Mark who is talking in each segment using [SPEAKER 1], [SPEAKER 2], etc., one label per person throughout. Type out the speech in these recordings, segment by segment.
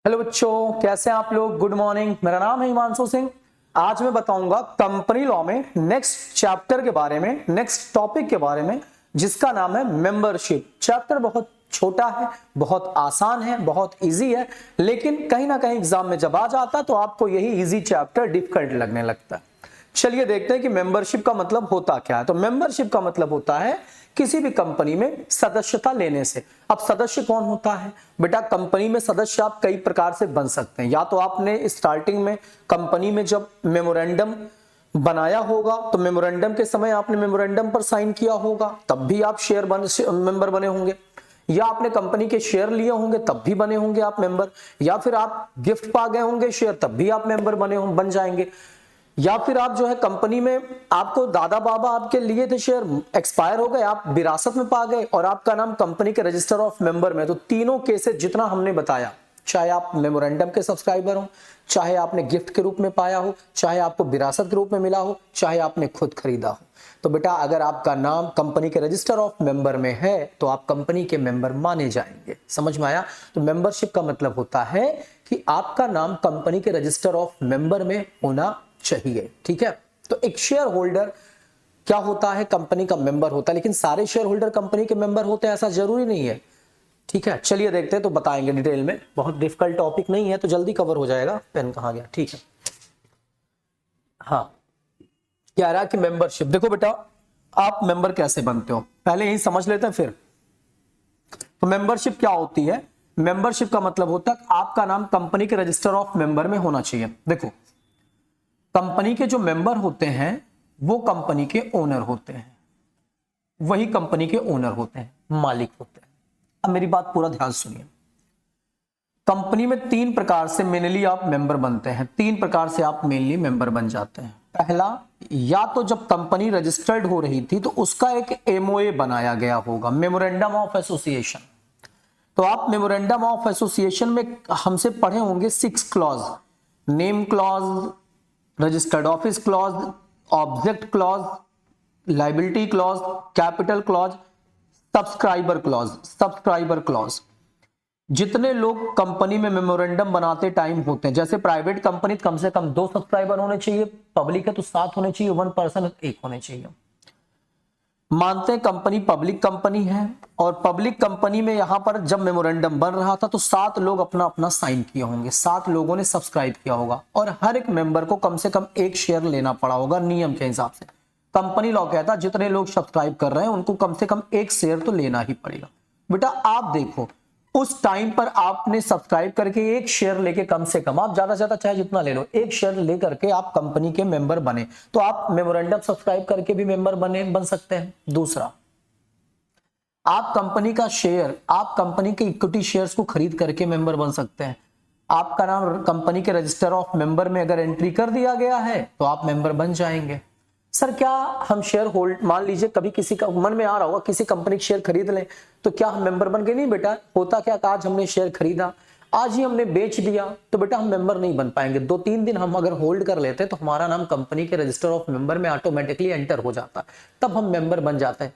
[SPEAKER 1] Hello बच्चों, कैसे हैं आप लोग। Good morning. मेरा नाम है हिमांशु सिंह। आज मैं बताऊंगा कंपनी लॉ में नेक्स्ट चैप्टर के बारे में, नेक्स्ट टॉपिक के बारे में, जिसका नाम है मेंबरशिप। चैप्टर बहुत छोटा है, बहुत आसान है, बहुत इजी है, लेकिन कहीं ना कहीं एग्जाम में जब आ जाता तो आपको यही इजी चैप्टर डिफिकल्ट लगने लगता है। चलिए देखते हैं कि मेंबरशिप का मतलब होता क्या है। तो मेंबरशिप का मतलब होता है किसी भी कंपनी में सदस्यता लेने से। अब सदस्य कौन होता है बेटा? कंपनी में सदस्य आप कई प्रकार से बन सकते हैं। या तो आपने स्टार्टिंग में कंपनी में जब मेमोरेंडम बनाया होगा तो मेमोरेंडम के समय आपने मेमोरेंडम पर साइन किया होगा, तब भी आप मेंबर बने होंगे। या आपने कंपनी के शेयर लिए होंगे तब भी बने होंगे आप मेंबर। या फिर आप गिफ्ट पा गए होंगे शेयर, तब भी आप मेंबर बन जाएंगे। या फिर आप जो है कंपनी में आपको दादा बाबा आपके लिए थे शेयर, एक्सपायर हो गए, आप विरासत में पा गए और आपका नाम कंपनी के रजिस्टर ऑफ मेंबर में। तो तीनों केसेस जितना हमने बताया, चाहे आप मेमोरेंडम के सब्सक्राइबर हो, चाहे आपने गिफ्ट के रूप में पाया हो, चाहे आपको विरासत के रूप में मिला हो, चाहे आपने खुद खरीदा हो, तो बेटा अगर आपका नाम कंपनी के रजिस्टर ऑफ मेंबर में है तो आप कंपनी के मेंबर माने जाएंगे। समझ में आया? तो मेंबरशिप का मतलब होता है कि आपका नाम कंपनी के रजिस्टर ऑफ मेंबर में होना चाहिए। ठीक है। तो एक शेयर होल्डर क्या होता है? कंपनी का मेंबर होता है, लेकिन सारे शेयर होल्डर कंपनी के मेंबर होते हैं ऐसा जरूरी नहीं है। ठीक है, चलिए देखते हैं, तो बताएंगे डिटेल में। बहुत डिफिकल्ट टॉपिक नहीं है तो जल्दी कवर हो जाएगा। पेन कहां गया? ठीक है, हाँ, क्या रहा कि मेंबरशिप। देखो बेटा, आप मेंबर कैसे बनते हो पहले यही समझ लेते हैं फिर। तो मेंबरशिप क्या होती है? मेंबरशिप का मतलब होता है आपका नाम कंपनी के रजिस्टर ऑफ मेंबर में होना चाहिए। देखो, कंपनी के जो मेंबर होते हैं वो कंपनी के ओनर होते हैं, वही कंपनी के ओनर होते हैं, मालिक होते हैं। अब मेरी बात पूरा ध्यान सुनिए। कंपनी में तीन प्रकार से मेनली आप मेंबर बनते हैं, तीन प्रकार से आप मेनली मेंबर बन जाते हैं। पहला, या तो जब कंपनी रजिस्टर्ड हो रही थी तो उसका एक एमओए बनाया गया होगा, मेमोरेंडम ऑफ एसोसिएशन। तो आप मेमोरेंडम ऑफ एसोसिएशन में हमसे पढ़े होंगे 6 clause, name clause, registered office clause, object clause, liability clause, capital clause, subscriber clause. जितने लोग कंपनी में मेमोरेंडम बनाते टाइम होते हैं, जैसे प्राइवेट कंपनी कम से कम 2 सब्सक्राइबर होने चाहिए, पब्लिक है तो 7 होने चाहिए, 1 पर्सन 1 होने चाहिए। मानते हैं कंपनी पब्लिक कंपनी है, और पब्लिक कंपनी में यहां पर जब मेमोरेंडम बन रहा था तो 7 लोग अपना अपना साइन किए होंगे, 7 लोगों ने सब्सक्राइब किया होगा, और हर एक मेंबर को कम से कम 1 शेयर लेना पड़ा होगा नियम के हिसाब से। कंपनी लॉ कहता है जितने लोग सब्सक्राइब कर रहे हैं उनको कम से कम 1 शेयर तो लेना ही पड़ेगा। बेटा आप देखो, उस टाइम पर आपने सब्सक्राइब करके 1 शेयर लेके, कम से कम आप ज्यादा चाहे जितना ले लो, 1 शेयर लेकर के आप कंपनी के मेंबर बने, तो आप मेमोरेंडम सब्सक्राइब करके भी मेंबर बन सकते हैं। दूसरा, आप कंपनी का शेयर, आप कंपनी के इक्विटी शेयर्स को खरीद करके मेंबर बन सकते हैं। आपका नाम कंपनी के रजिस्टर ऑफ मेंबर में अगर एंट्री कर दिया गया है तो आप मेंबर बन जाएंगे। सर क्या हम शेयर होल्ड, मान लीजिए कभी किसी का मन में आ रहा होगा किसी कंपनी के शेयर खरीद लें तो क्या हम मेंबर बन गए? नहीं बेटा, होता क्या, आज हमने शेयर खरीदा, आज ही हमने बेच दिया तो बेटा हम मेंबर नहीं बन पाएंगे। 2-3 दिन हम अगर होल्ड कर लेते तो हमारा नाम कंपनी के रजिस्टर ऑफ मेंबर में ऑटोमेटिकली एंटर हो जाता, तब हम मेंबर बन जाते हैं।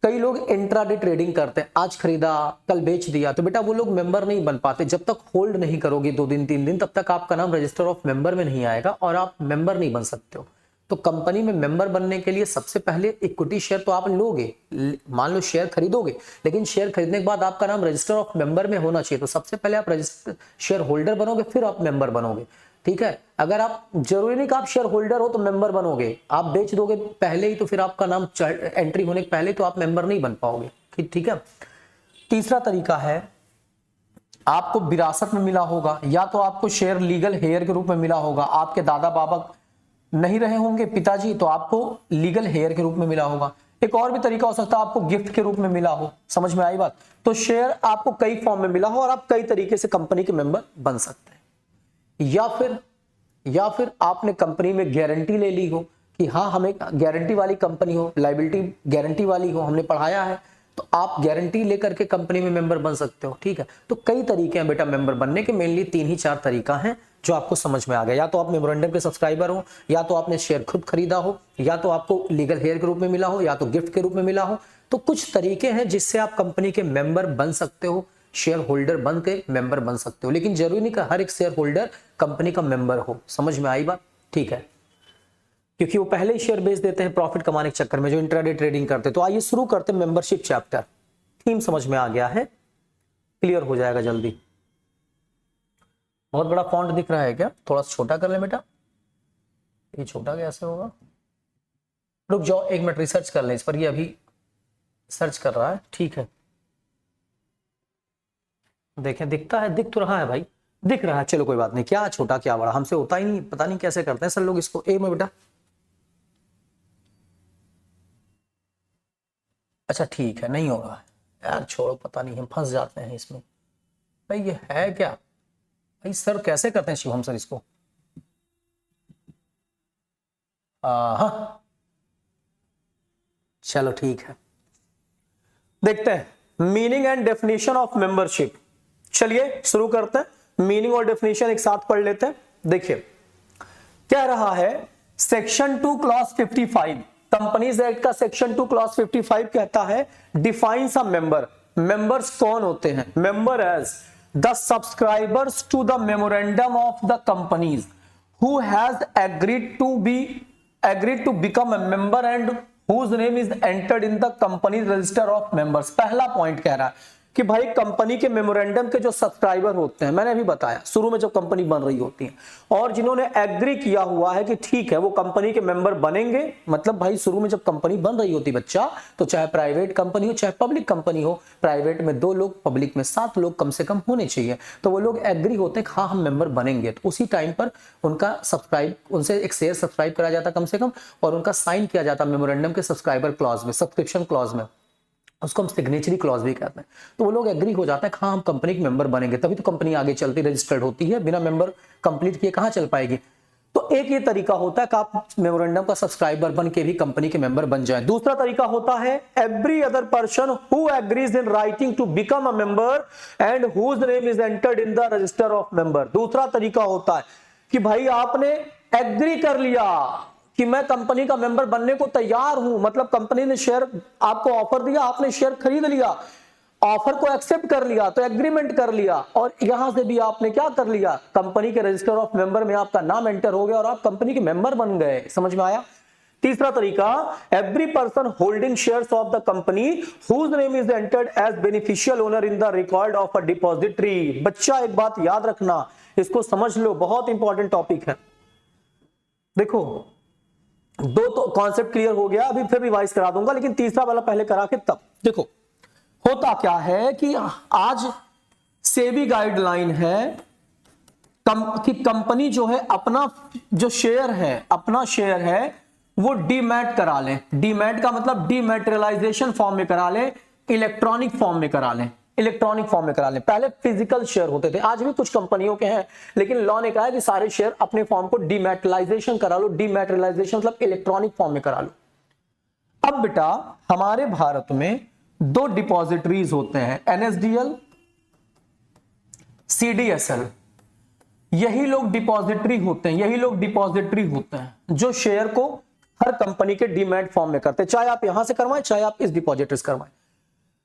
[SPEAKER 1] कई लोग इंट्राडे ट्रेडिंग करते हैं, आज खरीदा कल बेच दिया, तो बेटा वो लोग मेंबर नहीं बन पाते। जब तक होल्ड नहीं करोगे 2 दिन 3 दिन, तब तक आपका नाम रजिस्टर ऑफ मेंबर में नहीं आएगा और आप मेंबर नहीं बन सकते हो। तो कंपनी में मेंबर बनने के लिए सबसे पहले इक्विटी शेयर तो आप लोगे, मान लो शेयर खरीदोगे, लेकिन शेयर खरीदने के बाद आपका नाम रजिस्टर ऑफ मेंबर में होना चाहिए। तो सबसे पहले आप रजिस्टर शेयर होल्डर बनोगे, फिर आप मेंबर बनोगे। ठीक है, अगर आप, जरूरी नहीं कि आप शेयर होल्डर हो तो मेंबर बनोगे, आप बेच दोगे पहले ही तो फिर आपका नाम एंट्री होने के पहले तो आप मेंबर नहीं बन पाओगे। ठीक है। तीसरा तरीका है, आपको विरासत में मिला होगा, या तो आपको शेयर लीगल हेयर के रूप में मिला होगा, आपके दादा बाबा नहीं रहे होंगे पिताजी, तो आपको लीगल हेयर के रूप में मिला होगा। एक और भी तरीका हो सकता है आपको गिफ्ट के रूप में मिला हो। समझ में आई बात? तो शेयर आपको कई फॉर्म में मिला हो और आप कई तरीके से कंपनी के मेंबर बन सकते हैं। या फिर आपने कंपनी में गारंटी ले ली हो कि हाँ हमें गारंटी वाली कंपनी हो, लायबिलिटी गारंटी वाली हो, हमने पढ़ाया है, तो आप गारंटी लेकर के कंपनी में मेंबर बन सकते हो। ठीक है, तो कई तरीके हैं बेटा मेंबर बनने के, मेनली 3 ही 4 तरीका हैं जो आपको समझ में आ गया। या तो आप मेमोरेंडम के सब्सक्राइबर हो, या तो आपने शेयर खुद खरीदा हो, या तो आपको लीगल हेयर के रूप में मिला हो, या तो गिफ्ट के रूप में मिला हो। तो कुछ तरीके हैं जिससे आप कंपनी के मेंबर बन सकते हो। शेयर होल्डर बन के मेंबर बन सकते हो, लेकिन जरूरी नहीं कि हर एक शेयर होल्डर कंपनी का मेंबर हो। समझ में आई बात? ठीक है, क्योंकि वो पहले ही शेयर बेच देते हैं प्रॉफिट कमाने के चक्कर में, जो इंट्राडे ट्रेडिंग करते हैं। तो आइए शुरू करते हैं मेंबरशिप चैप्टर। थीम समझ में आ गया है? क्लियर हो जाएगा जल्दी। बहुत बड़ा फॉन्ट दिख रहा है क्या? थोड़ा सा छोटा कर ले बेटा। ये छोटा कैसे होगा? रुक जाओ एक मिनट, रिसर्च कर लें इस पर। ये अभी सर्च कर रहा है। ठीक है, देखें दिखता है, दिख तो रहा है भाई, दिख रहा है। चलो कोई बात नहीं, क्या छोटा क्या बड़ा हमसे होता ही नहीं, पता नहीं कैसे करते हैं सर लोग इसको। ए में बेटा, अच्छा ठीक है, नहीं होगा यार, छोड़ो, पता नहीं, हम फंस जाते हैं इसमें। भाई ये है क्या भाई? सर कैसे करते हैं शिवम सर इसको? हाँ चलो ठीक है, देखते हैं meaning and definition of membership. चलिए शुरू करते हैं, मीनिंग और डेफिनेशन एक साथ पढ़ लेते हैं। देखिए क्या रहा है, सेक्शन 2 क्लॉज 55, कंपनीज एक्ट का सेक्शन 2 क्लॉज 55 कहता है डिफाइंस अ मेंबर। मेंबर्स कौन होते हैं? Member as the subscribers to the memorandum of the companies who has agreed to become a member and whose name is entered in the company's register of members। पहला point कह रहा है कि भाई company के मेमोरेंडम के जो subscriber होते हैं, मैंने अभी बताया शुरू में जब कंपनी बन रही होती है, और जिन्होंने एग्री किया हुआ है कि ठीक है वो कंपनी के मेंबर बनेंगे। मतलब भाई शुरू में जब कंपनी बन रही होती बच्चा, तो चाहे प्राइवेट कंपनी हो चाहे पब्लिक कंपनी हो, प्राइवेट में 2 लोग, पब्लिक में 7 लोग कम से कम होने चाहिए। तो वो लोग एग्री होते हैं हाँ हम मेंबर बनेंगे, तो उसी टाइम पर उनका उनसे एक शेयर सब्सक्राइब करा जाता कम से कम, और उनका साइन किया जाता मेमोरेंडम के सब्सक्राइबर क्लॉज में, सब्सक्रिप्शन क्लॉज में, उसको हम सिग्नेचरी क्लॉज भी कहते हैं। तो वो लोग एग्री हो जाते हैं हाँ हम कंपनी के मेंबर बनेंगे, तभी तो कंपनी आगे चलती, रजिस्टर्ड होती है। बिना मेंबर कंप्लीट किए कहां चल पाएगी? तो एक ये तरीका होता है कि आप मेमोरेंडम का सब्सक्राइबर बन के भी कंपनी के मेंबर बन जाए। दूसरा तरीका होता है every other person who agrees in writing to become a member and whose name is entered in the register of member. दूसरा तरीका होता है कि भाई आपने एग्री कर लिया कि मैं कंपनी का मेंबर बनने को तैयार हूं, मतलब कंपनी ने शेयर आपको ऑफर दिया, आपने शेयर खरीद लिया, ऑफर को एक्सेप्ट कर लिया, तो एग्रीमेंट कर लिया, और यहां से भी आपने क्या कर लिया, कंपनी के रजिस्टर ऑफ मेंबर में आपका नाम एंटर हो गया और आप कंपनी के मेंबर बन गए। समझ में आया? तीसरा तरीका, every person holding shares of the company whose name is entered as beneficial owner in the record of a depository. बच्चा एक बात याद रखना, इसको समझ लो, बहुत इंपॉर्टेंट टॉपिक है। देखो 2 तो कॉन्सेप्ट क्लियर हो गया, अभी फिर रिवाइज करा दूंगा, लेकिन तीसरा वाला पहले करा के तब। देखो होता क्या है कि आज सेबी गाइडलाइन है कि कंपनी जो है अपना जो शेयर है, अपना शेयर है वो डीमैट करा लें। डीमैट का मतलब डीमैटेरियलाइजेशन फॉर्म में करा लें, इलेक्ट्रॉनिक फॉर्म में करा लें, इलेक्ट्रॉनिक फॉर्म में करा लें। पहले फिजिकल शेयर होते थे, आज भी कुछ कंपनियों के हैं, लेकिन लॉ ने कहा है कि सारे शेयर अपने फॉर्म को डीमैटेरियलाइजेशन करा लो। डीमैटेरियलाइजेशन मतलब इलेक्ट्रॉनिक फॉर्म में करा लो। अब बेटा हमारे भारत में 2 डिपॉजिटरीज होते हैं, एनएसडीएल, सीडीएसएल। यही लोग डिपॉजिटरी होते हैं, यही लोग डिपॉजिटरी होते हैं जो शेयर को हर कंपनी के डीमैट फॉर्म में करते हैं, चाहे आप यहां से करवाएं चाहे आप इस डिपॉजिटरी से करवाएं।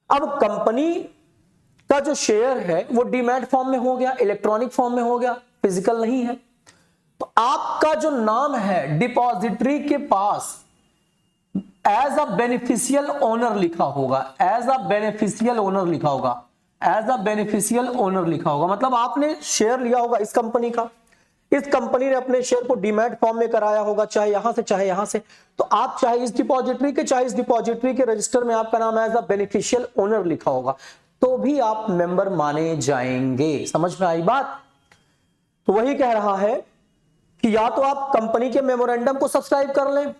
[SPEAKER 1] अब कंपनी का जो शेयर है वो डीमैट फॉर्म में हो गया, इलेक्ट्रॉनिक फॉर्म में हो गया, फिजिकल नहीं है। तो आपका जो नाम है डिपॉजिटरी के पास एज अ बेनिफिशियल ओनर लिखा होगा, एज अ बेनिफिशियल ओनर लिखा होगा, एज अ बेनिफिशियल ओनर लिखा होगा। मतलब आपने शेयर लिया होगा इस कंपनी का, इस कंपनी ने अपने शेयर को डीमैट फॉर्म में कराया होगा, चाहे यहां से चाहे यहां से। तो आप चाहे इस डिपॉजिटरी के चाहे इस डिपॉजिटरी के रजिस्टर में आपका नाम एज अ बेनिफिशियल ओनर लिखा होगा, तो भी आप मेंबर माने जाएंगे। समझ में आई बात? तो वही कह रहा है कि या तो आप कंपनी के मेमोरेंडम को सब्सक्राइब कर लें,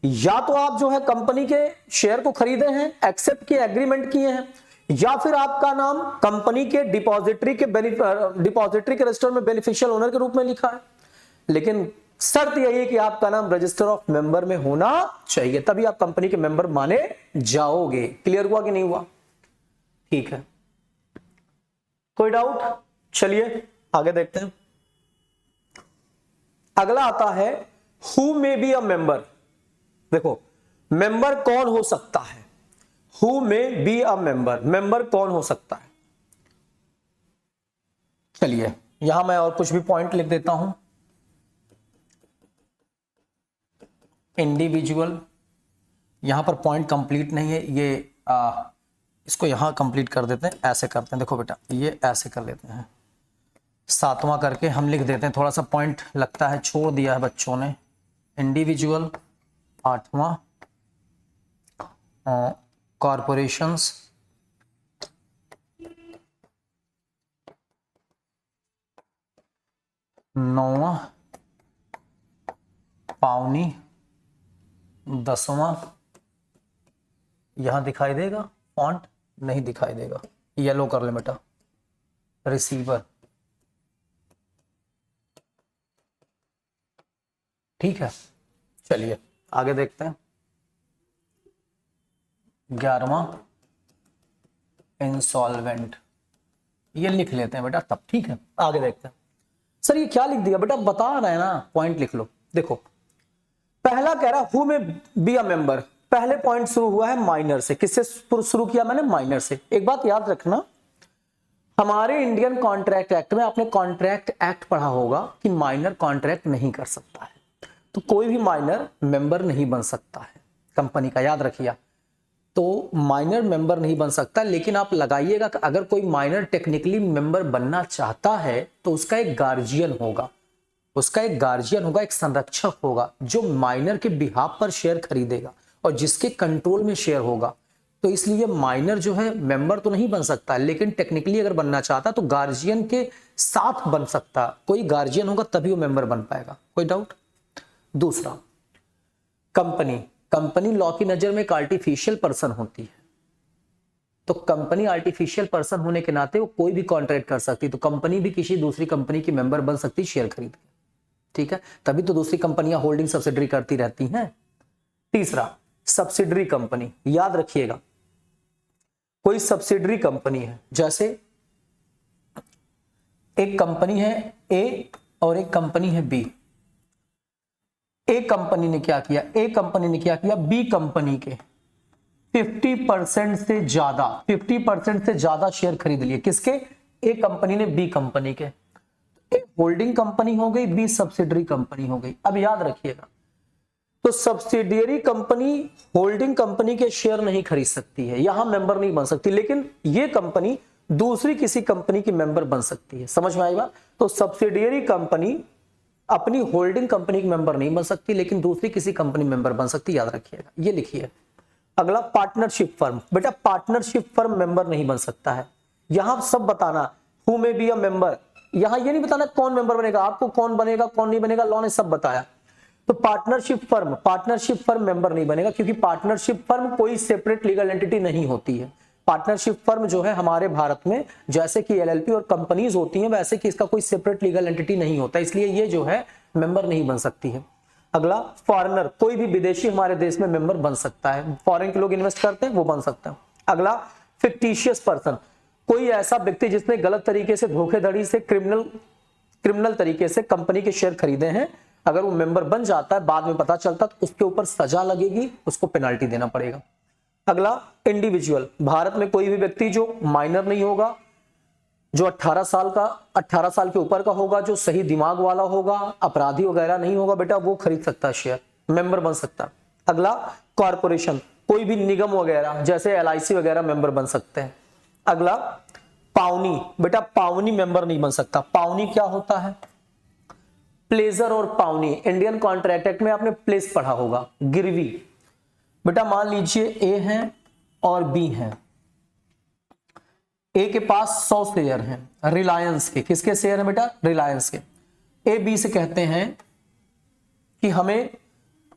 [SPEAKER 1] या तो आप जो है कंपनी के शेयर को खरीदे हैं, एक्सेप्ट किए, एग्रीमेंट किए हैं, या फिर आपका नाम कंपनी के डिपॉजिटरी के रजिस्टर में बेनिफिशियल ओनर के रूप में लिखा है। लेकिन शर्त यही है कि आपका नाम रजिस्टर ऑफ मेंबर में होना चाहिए, तभी आप कंपनी के मेंबर माने जाओगे। क्लियर हुआ कि नहीं हुआ? ठीक है, कोई डाउट? चलिए आगे देखते हैं। अगला आता है who may be a member. देखो मेंबर कौन हो सकता है, who may be a member, member कौन हो सकता है? चलिए यहां मैं और कुछ भी पॉइंट लिख देता हूं। इंडिविजुअल, यहां पर पॉइंट कंप्लीट नहीं है, ये इसको यहां कंप्लीट कर देते हैं, ऐसे करते हैं। देखो बेटा ये ऐसे कर लेते हैं, 7वां करके हम लिख देते हैं। थोड़ा सा पॉइंट लगता है छोड़ दिया है बच्चों ने। इंडिविजुअल 8वां, कॉरपोरेशंस 9वां, पावनी 10वां। यहां दिखाई देगा फॉन्ट? नहीं दिखाई देगा, येलो कर ले बेटा। रिसीवर, ठीक है। चलिए आगे देखते हैं। 11वां इंसॉल्वेंट, ये लिख लेते हैं बेटा तब, ठीक है। आगे देखते हैं। सर ये क्या लिख दिया बेटा? बता रहे हैं ना, पॉइंट लिख लो। देखो पहला कह रहा हु में बी अ मेंबर, पहले पॉइंट शुरू हुआ है माइनर से। किससे शुरू किया मैंने? माइनर से। एक बात याद रखना, हमारे इंडियन कॉन्ट्रैक्ट एक्ट में आपने कॉन्ट्रैक्ट एक्ट पढ़ा होगा कि माइनर कॉन्ट्रैक्ट नहीं कर सकता है, तो कोई भी माइनर मेंबर नहीं बन सकता है कंपनी का, याद रखिए। तो माइनर मेंबर नहीं बन सकता, लेकिन आप लगाइएगा कि अगर कोई माइनर टेक्निकली मेंबर बनना चाहता है तो उसका एक गार्जियन होगा, उसका एक गार्जियन होगा, एक संरक्षक होगा जो माइनर के बिहाफ पर शेयर खरीदेगा और जिसके कंट्रोल में शेयर होगा। तो इसलिए माइनर जो है मेंबर तो नहीं बन सकता, लेकिन टेक्निकली अगर बनना चाहता तो गार्जियन के साथ बन सकता, कोई गार्जियन होगा तभी वो मेंबर बन पाएगा। कोई डाउट? दूसरा, कंपनी, कंपनी लॉ की नजर में एक आर्टिफिशियल पर्सन होती है, तो कंपनी आर्टिफिशियल पर्सन होने के नाते वो कोई भी कॉन्ट्रैक्ट कर सकती, तो कंपनी भी किसी दूसरी कंपनी की मेंबर बन सकती शेयर खरीद के, ठीक है। तभी तो दूसरी कंपनियां होल्डिंग सब्सिडरी करती रहती हैं। तीसरा, सब्सिडरी कंपनी, याद रखिएगा कोई सब्सिडरी कंपनी है, जैसे एक कंपनी है ए और एक कंपनी है बी। ए कंपनी ने क्या किया? ए कंपनी ने क्या किया? बी कंपनी के 50% से ज्यादा, 50% से ज्यादा शेयर खरीद लिए। किसके? ए कंपनी ने बी कंपनी के। ए होल्डिंग कंपनी हो गई, बी सब्सिडरी कंपनी हो गई। अब याद रखिएगा, तो सब्सिडियरी कंपनी होल्डिंग कंपनी के शेयर नहीं खरीद सकती है, यहां मेंबर नहीं बन सकती, लेकिन ये कंपनी दूसरी किसी कंपनी की मेंबर बन सकती है। समझ में आएगा? तो सब्सिडियरी कंपनी अपनी होल्डिंग कंपनी की मेंबर नहीं बन सकती, लेकिन दूसरी किसी कंपनी मेंबर बन सकती, याद रखिएगा। ये लिखिए। अगला, पार्टनरशिप फर्म। बेटा पार्टनरशिप फर्म मेंबर नहीं बन सकता है, यहां सब बताना हु में बी अ मेंबर, यहां ये नहीं बताना कौन मेंबर बनेगा, आपको कौन बनेगा कौन नहीं बनेगा लॉ ने सब बताया। तो पार्टनरशिप फर्म मेंबर नहीं बनेगा, क्योंकि पार्टनरशिप फर्म कोई सेपरेट लीगल एंटिटी नहीं होती है। पार्टनरशिप फर्म जो है हमारे भारत में जैसे कि एलएलपी और कंपनीज होती हैं, वैसे कि इसका कोई सेपरेट लीगल एंटिटी नहीं होता, इसलिए ये जो है मेंबर नहीं बन सकती है। अगला, फॉरेनर, कोई भी विदेशी हमारे देश में मेंबर बन सकता है, फॉरेन के लोग इन्वेस्ट करते हैं वो बन सकता है। अगला, फिक्टिशियस पर्सन, कोई ऐसा व्यक्ति जिसने गलत तरीके से, धोखेधड़ी से, क्रिमिनल तरीके से कंपनी के शेयर खरीदे हैं, अगर वो मेंबर बन जाता है, बाद में पता चलता तो उसके ऊपर सजा लगेगी, उसको पेनाल्टी देना पड़ेगा। अगला, इंडिविजुअल, भारत में कोई भी व्यक्ति जो माइनर नहीं होगा, जो 18 साल के ऊपर का होगा, जो सही दिमाग वाला होगा, अपराधी वगैरह नहीं होगा, बेटा वो खरीद सकता है शेयर, मेंबर बन सकता है। अगला, कॉर्पोरेशन, कोई भी निगम वगैरह जैसे एलआईसी वगैरह मेंबर बन सकते हैं। अगला, पावनी, बेटा पावनी मेंबर नहीं बन सकता। पावनी क्या होता है? प्लेजर और पावनी, इंडियन कॉन्ट्रैक्ट एक्ट में आपने प्लेस पढ़ा होगा, गिरवी। बेटा मान लीजिए ए है और बी है, ए के पास 100 शेयर हैं रिलायंस के। किसके शेयर हैं बेटा? रिलायंस के। ए बी से कहते हैं कि हमें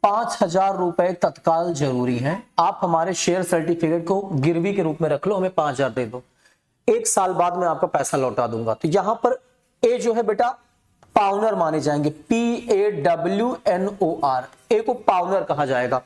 [SPEAKER 1] 5,000 रुपए तत्काल जरूरी है, आप हमारे शेयर सर्टिफिकेट को गिरवी के रूप में रख लो, हमें 5,000 दे दो, 1 साल बाद में आपका पैसा लौटा दूंगा। तो यहां पर ए जो है बेटा पावनर माने जाएंगे, PAWNOR। ए को पावनर कहा जाएगा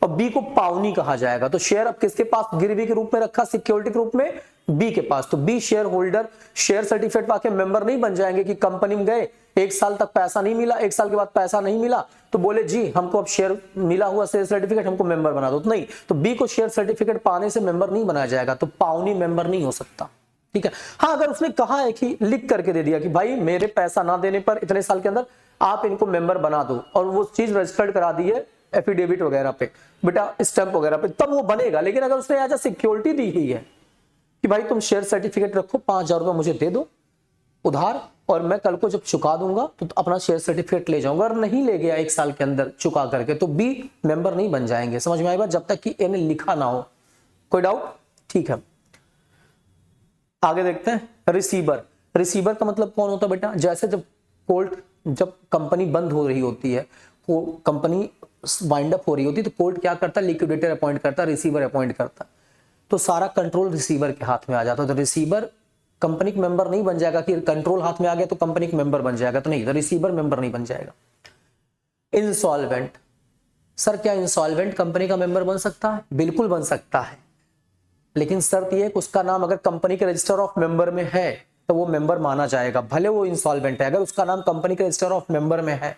[SPEAKER 1] और बी को पावनी कहा जाएगा। तो शेयर अब किसके पास गिरवी के रूप में रखा, सिक्योरिटी के रूप में? बी के पास। तो B shareholder share certificate पाके मेंबर नहीं बन जाएंगे कि कंपनी में गए, 1 साल तक पैसा नहीं मिला, 1 साल के बाद पैसा नहीं मिला तो बोले जी हमको अब शेयर मिला हुआ शेयर सर्टिफिकेट, हमको मेंबर बना दो। तो नहीं, तो बी को शेयर सर्टिफिकेट पाने से मेंबर नहीं बनाया जाएगा, तो पावनी मेंबर नहीं हो सकता। ठीक है। हाँ, अगर उसने कहा है कि लिख करके दे दिया कि भाई मेरे पैसा ना देने पर इतने साल के अंदर आप इनको मेंबर बना दो, और वो चीज रजिस्टर्ड करा दी है एफिडेविट वगैरह पे, बेटा स्टैंप वगैरह पे, तब वो बनेगा। लेकिन अगर उसने एज अ सिक्योरिटी दी हुई है कि भाई तुम शेयर सर्टिफिकेट रखो, 5,000 रुपये मुझे दे दो उधार, और मैं कल को जब चुका दूंगा तो अपना शेयर सर्टिफिकेट ले जाऊंगा, और नहीं ले गया 1 साल के अंदर चुका करके, तो बी मेंबर नहीं बन जाएंगे। समझ में आएगा, जब तक कि इन्हें लिखा ना हो। कोई डाउट? ठीक है, आगे देखते हैं। रिसीवर। रिसीवर का मतलब कौन होता है बेटा? जैसे जब कंपनी बंद हो रही होती है, कंपनी वाइंड अप हो रही होती है, तो कोर्ट क्या करता है? लिक्विडेटर अपॉइंट करता है, रिसीवर अपॉइंट करता है, तो सारा कंट्रोल रिसीवर के हाथ में आ जाता है। तो रिसीवर कंपनी का मेंबर नहीं बन जाएगा कि कंट्रोल हाथ में आ गया तो कंपनी का मेंबर बन जाएगा, तो नहीं, तो रिसीवर मेंबर नहीं बन जाएगा। इंसॉल्वेंट। सर क्या इंसॉल्वेंट कंपनी का मेंबर बन सकता है? बिल्कुल बन सकता है, लेकिन शर्त यह है कि उसका नाम अगर कंपनी के रजिस्टर ऑफ मेंबर में है तो वो मेंबर माना जाएगा, भले वो इंसॉल्वेंट है। अगर उसका नाम कंपनी के रजिस्टर ऑफ मेंबर में है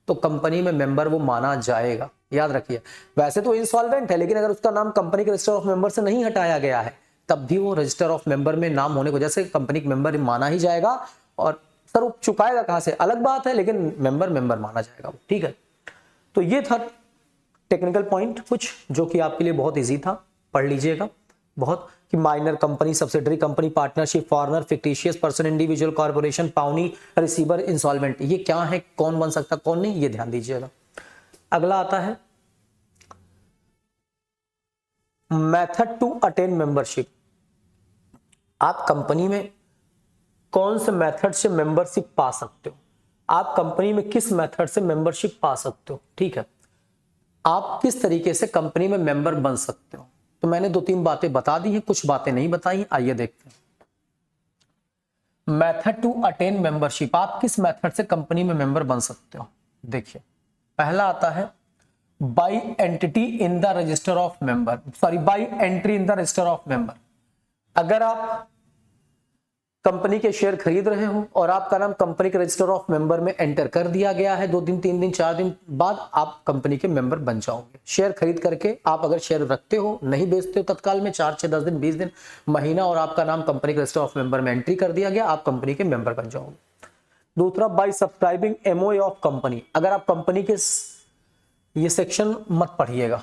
[SPEAKER 1] तो कंपनी में मेंबर वो माना जाएगा, याद रखिए। वैसे तो इंसॉल्वेंट है, लेकिन अगर उसका नाम कंपनी के रजिस्टर ऑफ मेंबर से नहीं हटाया गया है तब भी वो रजिस्टर ऑफ मेंबर में नाम होने की वजह से कंपनी के मेंबर माना ही जाएगा। और सर वो चुकाएगा कहां से, अलग बात है, लेकिन मेंबर माना जाएगा वो। ठीक है, तो ये था टेक्निकल पॉइंट कुछ जो कि आपके लिए बहुत इजी था, पढ़ लीजिएगा बहुत, कि minor company, subsidiary company, partnership, foreigner, fictitious person, individual, corporation, pawnee, receiver, insolvent, ये क्या है, कौन बन सकता कौन नहीं, ये ध्यान दीजिएगा। अगला आता है मेथड टू अटेन मेंबरशिप। आप कंपनी में कौन से मेथड से मेंबरशिप पा सकते हो, आप कंपनी में किस मेथड से मेंबरशिप पा सकते हो, ठीक है, आप किस तरीके से कंपनी में मेंबर बन सकते हो। तो मैंने 2-3 बातें बता दी हैं, कुछ बातें नहीं बताई, आइए देखते हैं। मेथड टू अटेन मेंबरशिप, आप किस मेथड से कंपनी में मेंबर बन सकते हो। देखिए, पहला आता है by entity in the register of member, sorry by entry in the register of member. अगर आप कंपनी के शेयर खरीद रहे हो और आपका नाम कंपनी के रजिस्टर ऑफ मेंबर में एंटर कर दिया गया है, 2 दिन 3 दिन 4 दिन बाद आप कंपनी के मेंबर बन जाओगे। शेयर खरीद करके आप अगर शेयर रखते हो, नहीं बेचते हो तत्काल में, 4 6 10 दिन 20 दिन महीना, और आपका नाम कंपनी के रजिस्टर ऑफ मेंबर में एंट्री कर दिया गया, आप कंपनी के मेंबर बन जाओगे। दूसरा, by subscribing MOA of company. अगर आप कंपनी के, ये सेक्शन मत पढ़िएगा,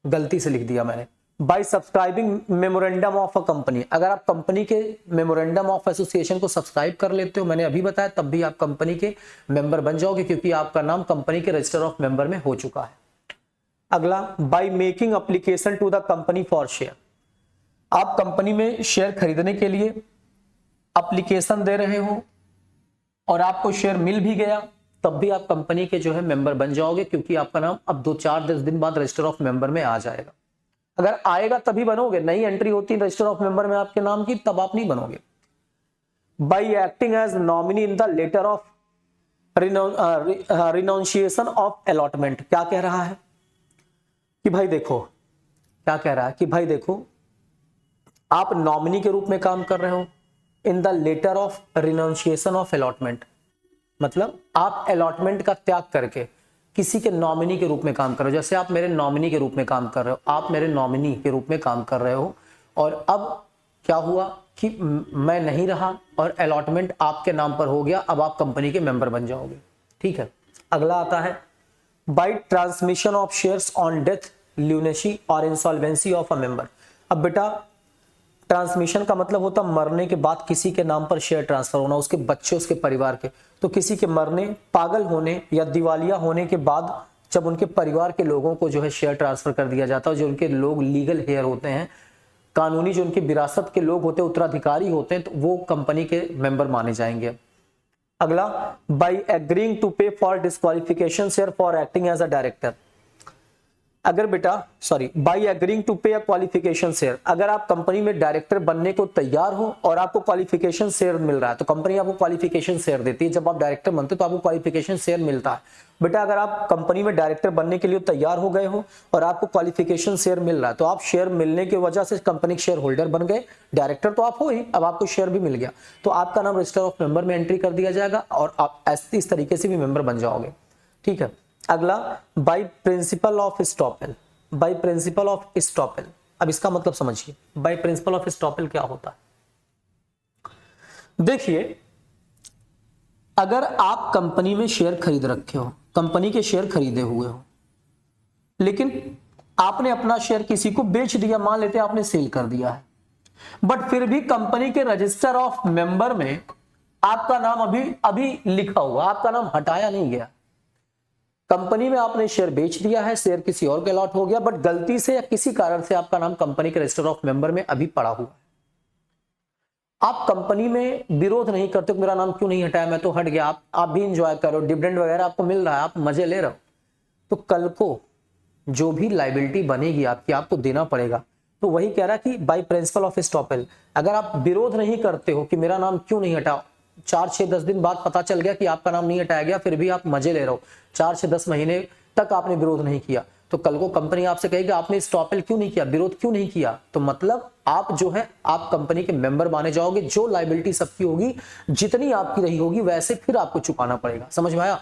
[SPEAKER 1] गलती से लिख दिया मैंने, by subscribing memorandum of a company. अगर आप कंपनी के मेमोरेंडम ऑफ एसोसिएशन को सब्सक्राइब कर लेते हो, मैंने अभी बताया, तब भी आप कंपनी के मेंबर बन जाओगे, क्योंकि आपका नाम कंपनी के रजिस्टर ऑफ मेंबर में हो चुका है। अगला, by making application to the company for share. आप कंपनी में शेयर खरीदने के लिए एप्लीकेशन दे रहे हो और आपको शेयर मिल भी गया, तब भी आप कंपनी के जो है मेंबर बन जाओगे, क्योंकि आपका नाम अब 2-4-10 दिन बाद रजिस्टर ऑफ मेंबर में आ जाएगा। अगर आएगा तभी बनोगे, नई एंट्री होती है रजिस्टर ऑफ मेंबर में आपके नाम की, तब आप नहीं बनोगे। By acting as nominee in the letter of renunciation of allotment. क्या कह रहा है कि भाई देखो, क्या कह रहा है कि भाई देखो, आप नॉमिनी के रूप में काम कर रहे हो in the letter of renunciation of allotment, मतलब आप अलॉटमेंट का त्याग करके किसी के नॉमिनी के रूप में काम कर रहे हो। जैसे आप मेरे नॉमिनी के रूप में काम कर रहे हो, आप मेरे नॉमिनी के रूप में काम कर रहे हो, और अब क्या हुआ कि मैं नहीं रहा और अलॉटमेंट आपके नाम पर हो गया, अब आप कंपनी के मेंबर बन जाओगे। ठीक है, अगला आता है by transmission of shares on death, lunacy और इंसॉल्वेंसी ऑफ अ मेंबर। अब बेटा, ट्रांसमिशन का मतलब होता मरने के बाद किसी के नाम पर शेयर ट्रांसफर होना, उसके बच्चे, उसके परिवार के। तो किसी के मरने, पागल होने या दिवालिया होने के बाद जब उनके परिवार के लोगों को जो है शेयर ट्रांसफर कर दिया जाता है, जो उनके लोग लीगल हेयर होते हैं, कानूनी जो उनकी विरासत के लोग होते हैं, उत्तराधिकारी होते हैं, तो वो कंपनी के मेंबर माने जाएंगे। अगला, by agreeing to pay for disqualification share for acting as a director. अगर बेटा, सॉरी, बाय एग्रीइंग टू पे अ क्वालिफिकेशन शेयर, अगर आप कंपनी में डायरेक्टर बनने को तैयार हो और आपको क्वालिफिकेशन शेयर मिल रहा है, तो कंपनी आपको क्वालिफिकेशन शेयर देती है। जब आप डायरेक्टर बनते हो तो आपको क्वालिफिकेशन शेयर मिलता है। बेटा, अगर आप कंपनी में डायरेक्टर बनने के लिए तैयार हो गए हो और आपको क्वालिफिकेशन शेयर मिल रहा है, तो आप शेयर मिलने की वजह से कंपनी के शेयर होल्डर बन गए। डायरेक्टर तो आप हो ही, अब आपको शेयर भी मिल गया, तो आपका नाम रजिस्टर ऑफ मेंबर में एंट्री कर दिया जाएगा और आप इस तरीके से भी मेंबर बन जाओगे। ठीक है, अगला, by principal of estoppel. By principal of estoppel, अब इसका मतलब समझिए, बाय प्रिंसिपल ऑफ एस्टॉपेल क्या होता है। देखिए, अगर आप कंपनी में शेयर खरीद रखे हो, कंपनी के शेयर खरीदे हुए हो, लेकिन आपने अपना शेयर किसी को बेच दिया, मान लेते हैं आपने सेल कर दिया है, बट फिर भी कंपनी के रजिस्टर ऑफ मेंबर में आपका नाम अभी लिखा हुआ, आपका नाम हटाया नहीं गया। कंपनी में आपने शेयर बेच दिया है, शेयर किसी और के अलॉट हो गया, बट गलती से या किसी कारण से आपका नाम कंपनी के रजिस्टर ऑफ मेंबर में अभी पड़ा हुआ है। आप कंपनी में विरोध नहीं करते मेरा नाम क्यों नहीं हटाया, मैं तो हट गया, आप भी इंजॉय करो, डिविडेंड वगैरह आपको मिल रहा है, आप मजे ले रहे हो, तो कल को जो भी लायबिलिटी बनेगी आपकी, आपको देना पड़ेगा। तो वही कह रहा कि बाय प्रिंसिपल ऑफ एस्टॉपेल, अगर आप विरोध नहीं करते हो कि मेरा नाम क्यों नहीं हटा, 4-6-10 दिन बाद पता चल गया कि आपका नाम नहीं हटाया गया, फिर भी आप मजे ले रहे हो, 4 से 10 महीने तक आपने विरोध नहीं किया, तो कल को कंपनी आपसे कहेगी आपने एस्टॉपेल क्यों नहीं किया, विरोध क्यों नहीं किया, तो मतलब आप जो है आप कंपनी के मेंबर माने जाओगे, जो लायबिलिटी सबकी होगी, जितनी आपकी रही होगी वैसे फिर आपको चुकाना पड़ेगा। समझ में आया।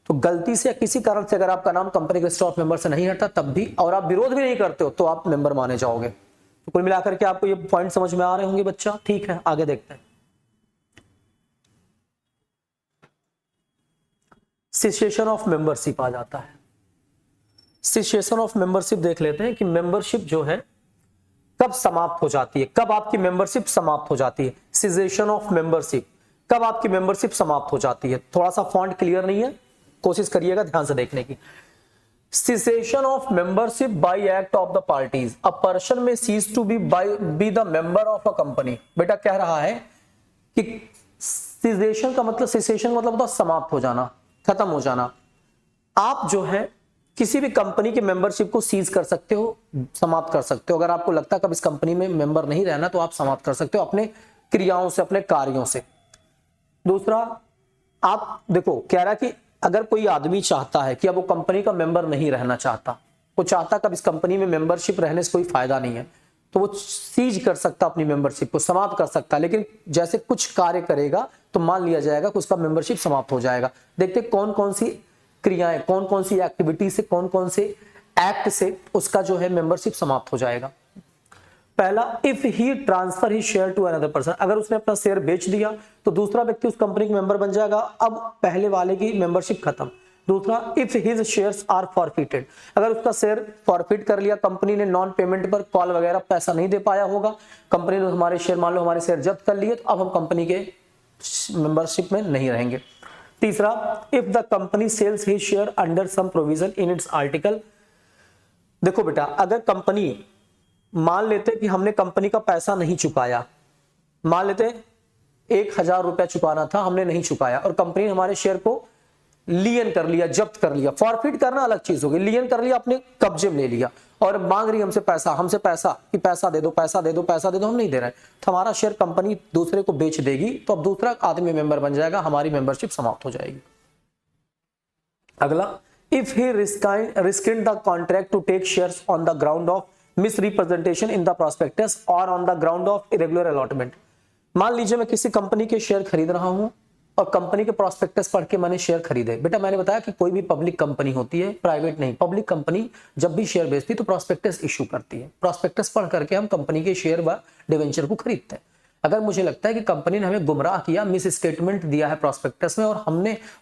[SPEAKER 1] तो गलती से या किसी कारण से अगर आपका नाम कंपनी के रजिस्टर ऑफ मेंबर से नहीं हटता तब भी, और आप विरोध भी नहीं करते हो, तो आप मेंबर माने जाओगे। तो कुल मिलाकर के आपको ये पॉइंट समझ में आ रहे होंगे बच्चा। ठीक है, आगे देखते हैं। सिसेशन ऑफ मेंबरशिप आ जाता है। सिसेशन ऑफ मेंबरशिप देख लेते हैं कि मेंबरशिप जो है कब समाप्त हो जाती है, कब आपकी मेंबरशिप समाप्त हो जाती है। सिसेशन ऑफ मेंबरशिप, कब आपकी मेंबरशिप समाप्त हो जाती है। थोड़ा सा फॉन्ट क्लियर नहीं है, कोशिश करिएगा ध्यान से देखने की। Cessation of membership by act of the parties. A person may cease to be the member of a company. बेटा कह रहा है कि cessation का मतलब, cessation मतलब होता है समाप्त हो जाना, खत्म हो जाना। आप जो है किसी भी कंपनी की मेंबरशिप को सीज कर सकते हो, समाप्त कर सकते हो। अगर आपको लगता है कि अब इस कंपनी में मेंबर नहीं रहना, तो आप समाप्त कर सकते हो अपने क्रियाओं से, अपने कार्यों से। दूसरा, आप देखो कह रहा है कि अगर कोई आदमी चाहता है कि अब वो कंपनी का मेंबर नहीं रहना चाहता, वो चाहता कि अब इस कंपनी में मेंबरशिप रहने से कोई फायदा नहीं है, तो वो सीज कर सकता, अपनी मेंबरशिप को समाप्त कर सकता। लेकिन जैसे कुछ कार्य करेगा तो मान लिया जाएगा कि उसका मेंबरशिप समाप्त हो जाएगा। देखते कौन कौन सी क्रियाएं, कौन कौन सी एक्टिविटी से, कौन कौन से एक्ट से उसका जो है मेंबरशिप समाप्त हो जाएगा। पहला, if he transfer he share to another person, अगर उसने अपना शेयर बेच दिया तो दूसरा व्यक्ति उस कंपनी का मेंबर बन जाएगा, अब पहले वाले की मेंबरशिप खत्म। दूसरा, if his shares are forfeited, अगर उसका शेयर फॉरफिट कर लिया, कंपनी ने नॉन पेमेंट पर कॉल वगैरह पैसा नहीं दे पाया होगा, कंपनी ने हमारे शेयर, मान लो हमारे शेयर जब्त कर लिए, तो अब हम कंपनी के मेंबरशिप में नहीं रहेंगे। तीसरा, if the company sells his share under some provision in its article, देखो बेटा, अगर कंपनी, मान लेते कि हमने कंपनी का पैसा नहीं चुकाया, मान लेते 1000 रुपया चुकाना था, हमने नहीं चुकाया, और कंपनी ने हमारे शेयर को लियन कर लिया, जब्त कर लिया। फॉरफिट करना अलग चीज होगी, लियन कर लिया, अपने कब्जे में ले लिया, और मांग रही हमसे पैसा कि पैसा दे दो, पैसा दे दो, पैसा दे दो, हम नहीं दे रहे, तो हमारा शेयर कंपनी दूसरे को बेच देगी, तो अब दूसरा आदमी मेंबर बन जाएगा, हमारी मेंबरशिप समाप्त हो जाएगी। अगला, if he rescinded the contract to take shares on the ground of misrepresentation in the prospectus और on the ground of irregular allotment. मान लीजिए मैं किसी कंपनी के शेयर खरीद रहा हूं और कंपनी के प्रोस्पेक्टस पढ़ के मैंने शेयर खरीदे। बेटा मैंने बताया कि कोई भी पब्लिक कंपनी होती है, प्राइवेट नहीं, पब्लिक कंपनी जब भी शेयर बेचती है तो प्रोस्पेक्टस इशू करती है। प्रोस्पेक्टस पढ़ करके हम कंपनी के शेयर व डिवेंचर को खरीदते हैं। अगर मुझे लगता है कि कंपनी ने हमें गुमराह किया, मिस स्टेटमेंट दिया है प्रोस्पेक्टस में,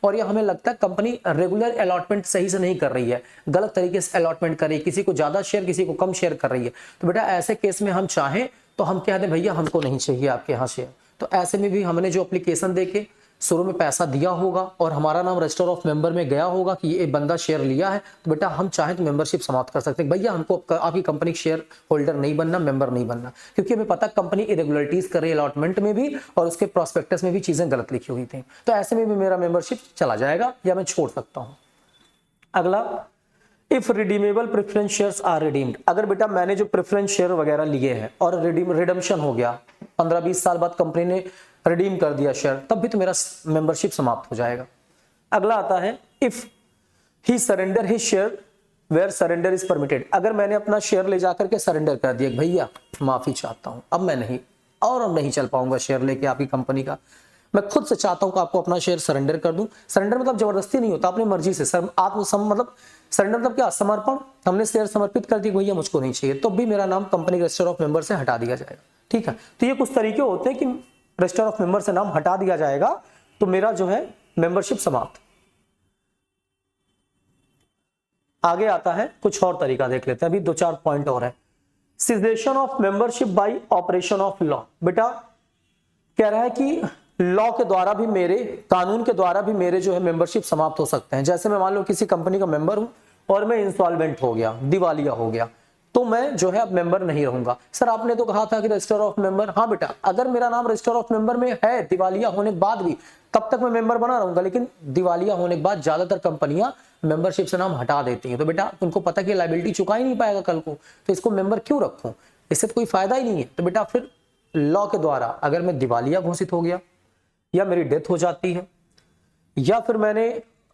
[SPEAKER 1] और ये हमें लगता है कंपनी रेगुलर अलॉटमेंट सही से नहीं कर रही है, गलत तरीके से अलॉटमेंट कर रही है, किसी को ज्यादा शेयर किसी को कम शेयर कर रही है, तो बेटा ऐसे केस में हम चाहें तो हम कह दें भैया हमको नहीं चाहिए आपके यहाँ शेयर। तो ऐसे में भी हमने जो एप्लीकेशन देके शुरू में पैसा दिया होगा और हमारा नाम रजिस्टर ऑफ मेंबर में गया होगा कि ये बंदा शेयर लिया है, तो बेटा हम चाहें तो मेंबरशिप समाप्त कर सकते हैं। भैया हमको आपकी कंपनी शेयर होल्डर नहीं बनना, मेंबर नहीं बनना, क्योंकि हमें पता कंपनी इरेगुलरिटीज कर रही है अलॉटमेंट में भी और उसके प्रोस्पेक्टस में भी चीजें गलत लिखी हुई थी, तो ऐसे में भी मेरा मेंबरशिप चला जाएगा या मैं छोड़ सकता हूं। अगला, if redeemable preference shares are redeemed, अगर बेटा मैंने जो प्रेफरेंस शेयर वगैरह लिए हैं और रिडम्पशन हो गया, 15-20 साल बाद कंपनी ने रिडीम कर दिया शेयर, तब भी तो मेरा मेंबरशिप समाप्त हो जाएगा। अगला आता है, if he surrender his share where surrender is permitted, अगर मैंने अपना शेयर ले जाकर के सरेंडर कर दिया, भैया माफी चाहता हूं, अब मैं नहीं चल पाऊंगा शेयर लेके आपकी कंपनी का, मैं खुद से चाहता हूं कि आपको अपना शेयर सरेंडर कर दूं। सरेंडर मतलब जबरदस्ती नहीं होता, अपनी मर्जी से मतलब सरेंडर मतलब क्या, समर्पण। हमने शेयर समर्पित कर दी, भैया मुझको नहीं चाहिए, तो भी मेरा नाम कंपनी के रजिस्टर ऑफ मेंबर से हटा दिया जाएगा। ठीक है, तो ये कुछ तरीके होते हैं कि रजिस्टर ऑफ मेंबर से नाम हटा दिया जाएगा तो मेरा जो है मेंबरशिप समाप्त। आगे आता है कुछ और तरीका देख लेते हैं, अभी 2-4 पॉइंट और है। Cessation of membership bye operation of law. बेटा कह रहा है कि लॉ के द्वारा भी मेरे, कानून के द्वारा भी मेरे जो है मेंबरशिप समाप्त हो सकते हैं। जैसे मैं मान लो किसी कंपनी का मेंबर हूं और मैं इंसॉल्वेंट हो गया, दिवालिया हो गया, तो मैं जो है अब मेंबर नहीं रहूंगा। सर आपने तो कहा था कि रजिस्टर ऑफ मेंबर, हाँ बेटा अगर मेरा नाम रजिस्टर ऑफ मेंबर में है दिवालिया होने के बाद भी, तब तक मैं मेंबर बना रहूंगा। लेकिन दिवालिया होने के बाद ज्यादातर कंपनियां मेंबरशिप से नाम हटा देती हैं, तो बेटा उनको पता कि लायबिलिटी चुका ही नहीं पाएगा कल को, तो इसको मेंबर क्यों रखूं, इससे तो कोई फायदा ही नहीं है। तो बेटा फिर लॉ के द्वारा अगर मैं दिवालिया घोषित हो गया, या मेरी डेथ हो जाती है, या फिर मैंने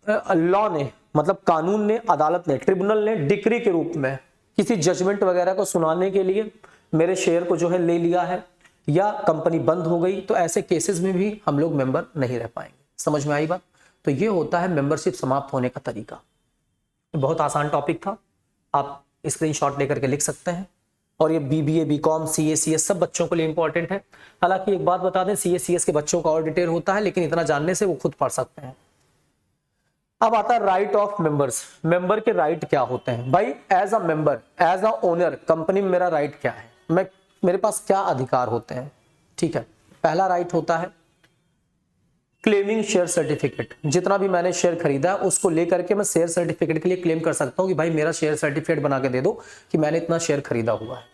[SPEAKER 1] लॉ ने मतलब कानून ने, अदालत ने, ट्रिब्यूनल ने डिक्री के रूप में किसी जजमेंट वगैरह को सुनाने के लिए मेरे शेयर को जो है ले लिया है, या कंपनी बंद हो गई, तो ऐसे केसेस में भी हम लोग मेंबर नहीं रह पाएंगे। समझ में आई बात? तो ये होता है मेंबरशिप समाप्त होने का तरीका। बहुत आसान टॉपिक था, आप स्क्रीनशॉट लेकर के लिख सकते हैं। और ये बीबीए, बीकॉम, सीए, सीएस सब बच्चों के लिए इंपॉर्टेंट है। हालांकि एक बात बता दें, सीए, सीएस के बच्चों का और डिटेल होता है, लेकिन इतना जानने से वो खुद पढ़ सकते हैं। अब आता है राइट ऑफ मेंबर्स। मेंबर के राइट क्या होते हैं भाई? As a member, as a owner, company में मेरा राइट क्या है, मेरे पास क्या अधिकार होते हैं? ठीक है, पहला राइट होता है क्लेमिंग शेयर सर्टिफिकेट। जितना भी मैंने शेयर खरीदा उसको लेकर के मैं शेयर सर्टिफिकेट के लिए क्लेम कर सकता हूं कि भाई मेरा शेयर सर्टिफिकेट बना के दे दो कि मैंने इतना शेयर खरीदा हुआ है।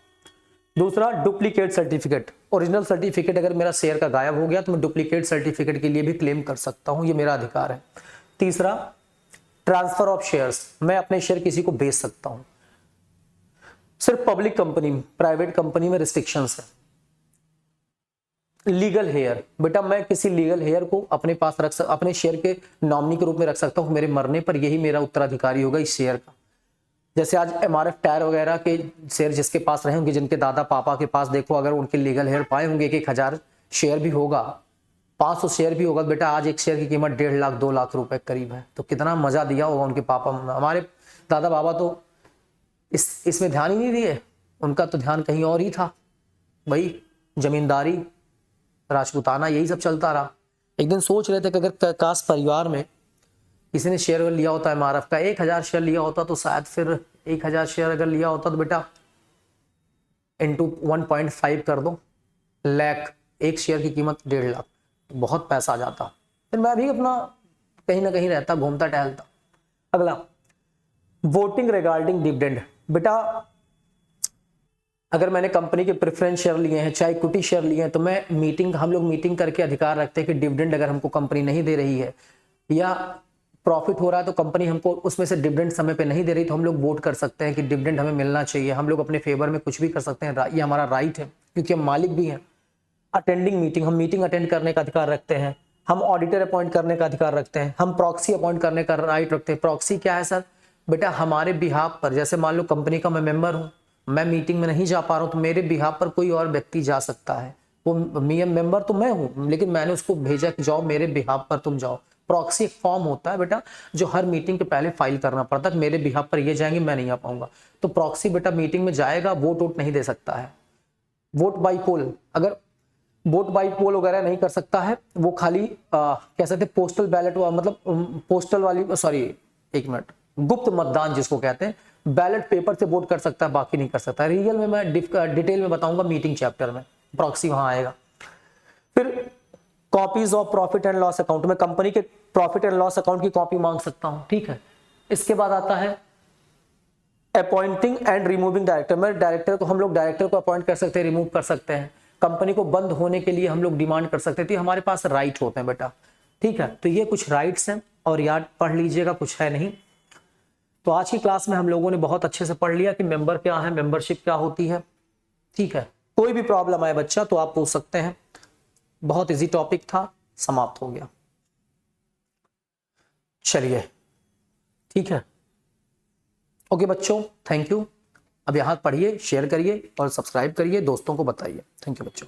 [SPEAKER 1] दूसरा डुप्लीकेट सर्टिफिकेट। ओरिजिनल सर्टिफिकेट अगर मेरा शेयर का गायब हो गया तो मैं डुप्लीकेट सर्टिफिकेट के लिए भी क्लेम कर सकता हूं, ये मेरा अधिकार है। तीसरा ट्रांसफर ऑफ शेयर्स। मैं अपने शेयर किसी को बेच सकता हूं। सिर्फ पब्लिक कंपनी, प्राइवेट कंपनी में रिस्ट्रिक्शंस है। Legal heir. बेटा मैं किसी लीगल हेयर को अपने पास अपने शेयर के नॉमिनी के रूप में रख सकता हूं। मेरे मरने पर यही मेरा उत्तराधिकारी होगा इस शेयर का। जैसे आज एमआरएफ टायर वगैरह के शेयर जिसके पास रहे होंगे, जिनके दादा पापा के पास देखो, अगर उनके लीगल हेयर पाए होंगे, 1,000 शेयर भी होगा, 500 शेयर भी होगा, बेटा आज एक शेयर की कीमत 1.5 लाख 2 लाख रुपए करीब है। तो कितना मजा दिया होगा उनके पापा। हमारे दादा बाबा तो इसमें ध्यान ही नहीं दिए, उनका तो ध्यान कहीं और ही था भाई, जमींदारी, राजपूताना, यही सब चलता रहा। एक दिन सोच रहे थे कि अगर काश परिवार में किसी ने शेयर लिया होता एमआरएफ का, 1,000 शेयर लिया होता तो शायद फिर 1,000 शेयर अगर लिया होता तो बेटा इंटू 1.5 कर दो लाख, एक शेयर की कीमत 1.5 लाख, बहुत पैसा आ जाता। फिर मैं भी अपना कहीं ना कहीं रहता, घूमता टहलता। अगला वोटिंग रिगार्डिंग डिविडेंड। बेटा अगर मैंने कंपनी के प्रेफरेंस शेयर लिए हैं, चाहे इक्विटी शेयर लिए हैं, तो मैं हम लोग मीटिंग करके अधिकार रखते हैं कि डिविडेंड अगर हमको कंपनी नहीं दे रही है या प्रॉफिट हो रहा है तो कंपनी हमको उसमें से डिविडेंड समय पे नहीं दे रही, तो हम लोग वोट कर सकते हैं कि डिविडेंड हमें मिलना चाहिए। हम लोग अपने फेवर में कुछ भी कर सकते हैं, ये हमारा राइट है क्योंकि हम मालिक भी हैं। अटेंडिंग मीटिंग, हम मीटिंग अटेंड करने का अधिकार रखते हैं। हम ऑडिटर अपॉइंट करने का अधिकार रखते हैं। हम प्रॉक्सी अपॉइंट करने का राइट रखते हैं। प्रॉक्सी क्या है सर? बेटा हमारे बिहाफ पर, जैसे मान लो कंपनी का मैं मेंबर हूँ, मैं मीटिंग में नहीं जा पा रहा हूँ, तो मेरे बिहाफ पर कोई और व्यक्ति जा सकता है। वो मेंबर तो मैं हूँ, लेकिन मैंने उसको भेजा कि जाओ मेरे बिहाफ पर तुम जाओ। प्रॉक्सी एक फॉर्म होता है बेटा जो हर मीटिंग के पहले फाइल करना पड़ता है, मेरे बिहाफ पर ये जाएंगे, मैं नहीं आ पाऊंगा। तो प्रॉक्सी बेटा मीटिंग में जाएगा, वोट नहीं दे सकता है। वोट बाई पोल, अगर वोट बाई पोल वगैरह नहीं कर सकता है, वो खाली कह सकते पोस्टल बैलेट, मतलब पोस्टल वाली, सॉरी एक मिनट, गुप्त मतदान जिसको कहते हैं, बैलेट पेपर से वोट कर सकता है, बाकी नहीं कर सकता। रियल में मैं डिटेल में बताऊंगा मीटिंग चैप्टर में, प्रॉक्सी वहां आएगा। फिर copies of profit and loss account, में कंपनी के प्रॉफिट एंड लॉस अकाउंट की कॉपी मांग सकता हूं, ठीक है। इसके बाद आता है अपॉइंटिंग एंड रिमूविंग डायरेक्टर, में डायरेक्टर को, हम लोग डायरेक्टर को अपॉइंट कर सकते हैं, रिमूव कर सकते हैं। कंपनी को बंद होने के लिए हम लोग डिमांड कर सकते हैं, तो हमारे पास राइट होते हैं बेटा, ठीक है। तो ये कुछ राइट्स हैं और याद पढ़ लीजिएगा, कुछ है नहीं। तो आज की क्लास में हम लोगों ने बहुत अच्छे से पढ़ लिया कि मेंबर क्या है, मेंबरशिप क्या होती है, ठीक है। कोई भी प्रॉब्लम आए बच्चा तो आप पूछ सकते हैं। बहुत इजी टॉपिक था, समाप्त हो गया। चलिए ठीक है, ओके बच्चों, थैंक यू। अब यहाँ पढ़िए, शेयर करिए और सब्सक्राइब करिए, दोस्तों को बताइए। थैंक यू बच्चों।